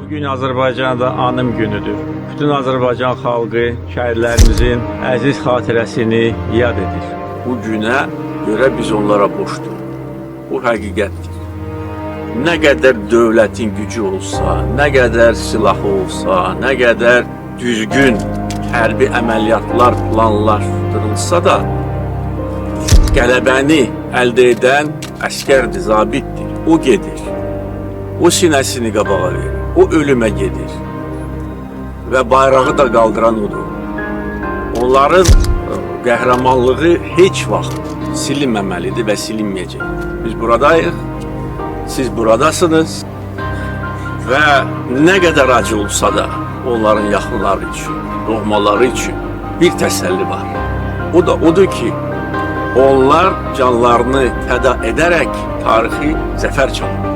Bugün Azərbaycanda anım günüdür. Bütün Azərbaycan xalqı şəhidlərimizin əziz xatirəsini yad edir. Bu günə görə biz onlara borcluyuq. Bu həqiqətdir. Nə qədər dövlətin gücü olsa, nə qədər silahı olsa, nə qədər düzgün hərbi əməliyyatlar planlaşdırılsa da, qələbəni əldə edən əskərdir, zabitdir. O gedir. O sinəsini qabağa verir. O ölümə gedir. Və bayrağı da qaldıran odur. Onların qəhrəmanlığı heç vaxt silinməməlidir və silinməyəcək. Biz buradayıq, siz buradasınız və nə qədər acı olsa da onların yaxınları üçün, doğmaları üçün bir təsəlli var. O da odur ki, onlar canlarını fəda edərək tarixi zəfər çalır.